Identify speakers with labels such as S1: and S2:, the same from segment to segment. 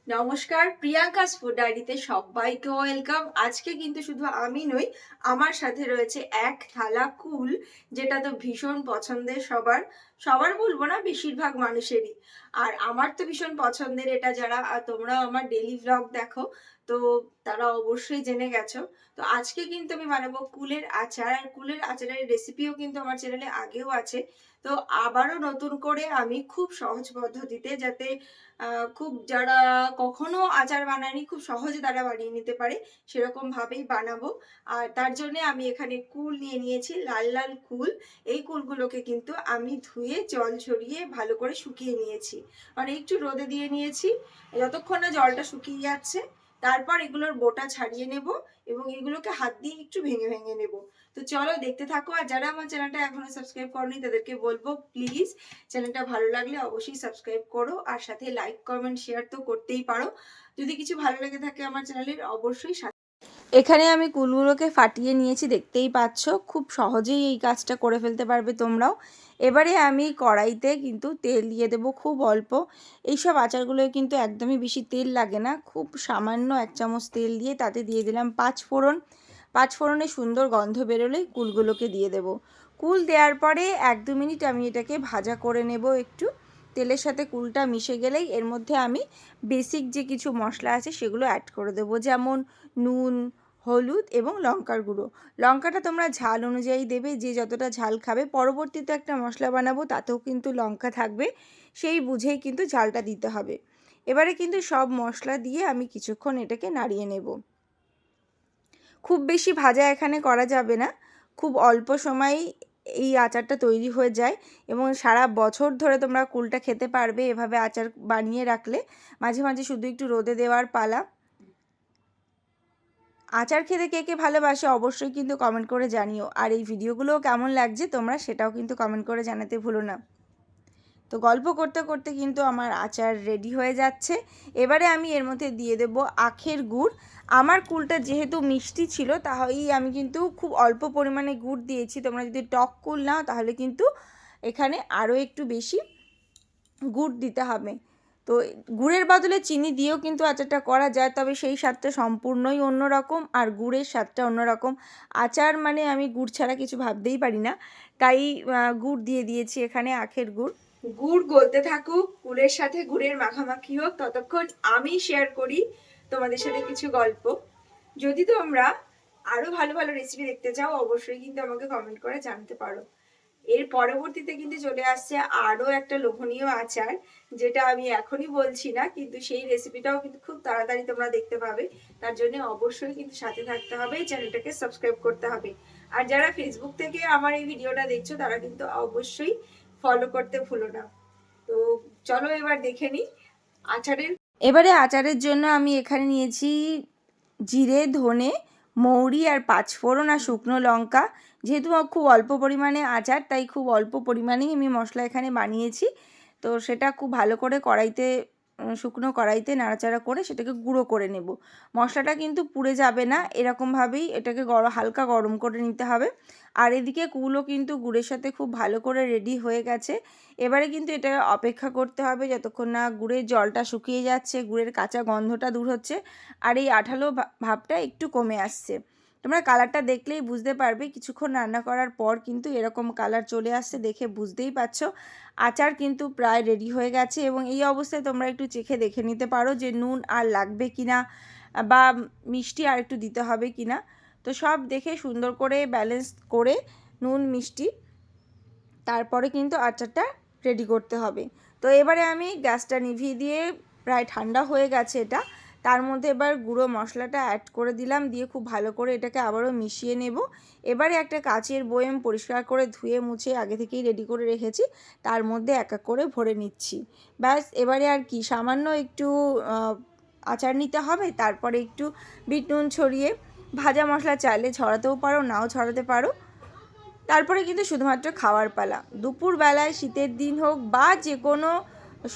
S1: নমস্কার, Priyanka's food ডায়েরিতে সবাইকে ওয়েলকাম। আজকে কিন্তু শুধু আমি নই, আমার সাথে রয়েছে এক থালা কুল, যেটা তো ভীষণ পছন্দের সবার। সবার বলবো না, বেশিরভাগ মানুষেরই। আর আমার তো ভীষণ পছন্দের এটা। যারা তোমরা আমার ডেইলি ভ্লগ দেখো, তো তারা অবশ্যই জেনে গেছো। তো আজকে কিন্তু আমি বানাবো কুলের আচার। আর কুলের আচারের রেসিপিও কিন্তু আমার চ্যানেলে আগেও আছে। তো আবারও নতুন করে আমি খুব সহজ পদ্ধতিতে, যাতে খুব যারা কখনো আচার বানায়নি খুব সহজে তারা বানিয়ে নিতে পারে, সেরকম ভাবেই বানাবো। আর তার জন্য আমি এখানে কুল নিয়ে নিয়েছি, লাল লাল কুল। এই কুলগুলোকে কিন্তু আমি ধুয়ে জল ঝরিয়ে ভালো করে শুকিয়ে নিয়েছি, মানে একটু রোদে দিয়ে নিয়েছি যতক্ষণ না জলটা শুকিয়ে যাচ্ছে। তারপর এগুলোর বোটা ছাড়িয়ে নেব এবং এগুলোকে হাত দিয়ে একটু ভেঙে ভেঙে নেব। তো চলো দেখতে থাকো। আর যারা আমার চ্যানেলটা এখনো সাবস্ক্রাইব করনি তাদেরকে বলবো, প্লিজ চ্যানেলটা ভালো লাগলে অবশ্যই সাবস্ক্রাইব করো, আর সাথে লাইক কমেন্ট শেয়ার তো করতেই পারো। যদি কিছু ভালো লেগে থাকে আমার চ্যানেলের, অবশ্যই সাথে। এখানে আমি কুলগুলোকে ফাটিয়ে নিয়েছি, দেখতেই পাচ্ছ। খুব সহজেই এই কাজটা করে ফেলতে পারবে তোমরাও। এবারে আমি কড়াইতে কিন্তু তেল দিয়ে দেবো, খুব অল্প। এইসব আচারগুলোয় কিন্তু একদমই বেশি তেল লাগে না, খুব সামান্য 1 চামচ তেল দিয়ে তাতে দিয়ে দিলাম 5 ফোড়ন। 5 ফোড়নে সুন্দর গন্ধ বেরোলেই কুলগুলোকে দিয়ে দেব। কুল দেওয়ার পরে 1-2 মিনিট আমি এটাকে ভাজা করে নেব একটু। তেলের সাথে কুলটা মিশে গেলেই এর মধ্যে আমি বেসিক যে কিছু মশলা আছে সেগুলো অ্যাড করে দেবো, যেমন নুন, হলুদ এবং লঙ্কার গুঁড়ো। লঙ্কাটা তোমরা ঝাল অনুযায়ী দেবে, যে যতটা ঝাল খাবে। পরবর্তীতে একটা মশলা বানাবো, তাতেও কিন্তু লঙ্কা থাকবে, সেই বুঝেই কিন্তু ঝালটা দিতে হবে। এবারে কিন্তু সব মশলা দিয়ে আমি কিছুক্ষণ এটাকে নাড়িয়ে নেব। খুব বেশি ভাজা এখানে করা যাবে না, খুব অল্প সময় এই আচারটা তৈরি হয়ে যায় এবং সারা বছর ধরে তোমরা কুলটা খেতে পারবে এভাবে আচার বানিয়ে রাখলে। মাঝে মাঝে শুধু একটু রোদে দেওয়ার পালা। আচার খেতে কে কে ভালোবাসে অবশ্যই কিন্তু কমেন্ট করে জানিও। আর এই ভিডিওগুলোও কেমন লাগছে তোমরা সেটাও কিন্তু কমেন্ট করে জানাতে ভুলো না। তো গল্প করতে করতে কিন্তু আমার আচার রেডি হয়ে যাচ্ছে। এবারে আমি এর মধ্যে দিয়ে দেব আখের গুড়। আমার কুলটা যেহেতু মিষ্টি ছিল, তাহলেই আমি কিন্তু খুব অল্প পরিমাণে গুড় দিয়েছি। তোমরা যদি টক কুল নাও তাহলে কিন্তু এখানে আরও একটু বেশি গুড় দিতে হবে। তো গুড়ের বদলে চিনি দিয়েও কিন্তু আচারটা করা যায়, তবে সেই স্বাদটা সম্পূর্ণই অন্যরকম, আর গুড়ের স্বাদটা অন্যরকম। আচার মানে আমি গুড় ছাড়া কিছু ভাবতেই পারি না, তাই গুড় দিয়ে দিয়েছি এখানে, আখের গুড়। গুড় গলতে থাকুক, গুড়ের সাথে গুড়ের মাখামাখি হোক, ততক্ষণ আমি শেয়ার করি তোমাদের সাথে কিছু গল্প। যদি তোমরা আরও ভালো ভালো রেসিপি দেখতে চাও অবশ্যই কিন্তু আমাকে কমেন্ট করে জানতে পারো। এর পরবর্তীতে কিন্তু চলে আসছে আরও একটা লোভনীয় আচার, যেটা আমি এখনই বলছি না, কিন্তু সেই রেসিপিটাও কিন্তু খুব তাড়াতাড়ি তোমরা দেখতে পাবে। তার জন্য অবশ্যই কিন্তু সাথে থাকতে হবে, চ্যানেলটাকে সাবস্ক্রাইব করতে হবে। আর যারা ফেসবুক থেকে আমার এই ভিডিওটা দেখছো তারা কিন্তু অবশ্যই ফলো করতে ভুলো না। তো চলো এবার দেখে নিই আচারের। এবারে আচারের জন্য আমি এখানে নিয়েছি জিরে, ধনে, মৌরি আর 5 ফোড়ন আর শুকনো লঙ্কা। যেহেতু খুব অল্প পরিমাণে আচার, তাই খুব অল্প পরিমাণেই আমি মশলা এখানে বানিয়েছি। তো সেটা খুব ভালো করে কড়াইতে, শুকনো কড়াইতে নাড়াচাড়া করে সেটাকে গুঁড়ো করে নেব। মশলাটা কিন্তু পুড়ে যাবে না, এরকমভাবেই এটাকে হালকা গরম করে নিতে হবে। আর এদিকে কুলও কিন্তু গুড়ের সাথে খুব ভালো করে রেডি হয়ে গেছে। এবারে কিন্তু এটা অপেক্ষা করতে হবে যতক্ষণ না গুড়ের জলটা শুকিয়ে যাচ্ছে, গুড়ের কাঁচা গন্ধটা দূর হচ্ছে, আর এই আঠালো ভাবটা একটু কমে আসছে। তোমরা কালারটা দেখলেই বুঝতে পারবে, কিছুক্ষণ রান্না করার পর কিন্তু এরকম কালার চলে আসছে, দেখে বুঝতেই পারছো আচার কিন্তু প্রায় রেডি হয়ে গেছে। এবং এই অবস্থায় তোমরা একটু চেখে দেখে নিতে পারো যে নুন আর লাগবে কিনা, বা মিষ্টি আর একটু দিতে হবে কিনা। তো সব দেখে সুন্দর করে ব্যালেন্স করে নুন মিষ্টি তারপরে কিন্তু আচারটা রেডি করতে হবে। তো এবারে আমি গ্যাসটা নিভিয়ে দিয়ে, প্রায় ঠান্ডা হয়ে গেছে এটা, তার মধ্যে এবার গুঁড়ো মশলাটা অ্যাড করে দিলাম, দিয়ে খুব ভালো করে এটাকে আবারও মিশিয়ে নেব। এবারে একটা কাচের বয়াম পরিষ্কার করে ধুয়ে মুছে আগে থেকেই রেডি করে রেখেছি, তার মধ্যে এক এক করে ভরে নিচ্ছি। ব্যাস, এবারে আর কি, সামান্য একটু আচার নিতে হবে, তারপরে একটু বিট নুন ছড়িয়ে, ভাজা মশলা চাইলে ছড়াতেও পারো, নাও ছড়াতে পারো। তারপরে কিন্তু শুধুমাত্র খাওয়ার পালা। দুপুরবেলায়, শীতের দিন হোক বা যে কোনো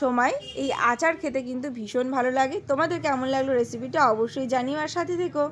S1: সময়, এই আচার খেতে কিন্তু ভীষণ ভালো লাগে। তোমাদের কেমন লাগলো রেসিপিটা অবশ্যই জানিও, আর সাথে থেকো।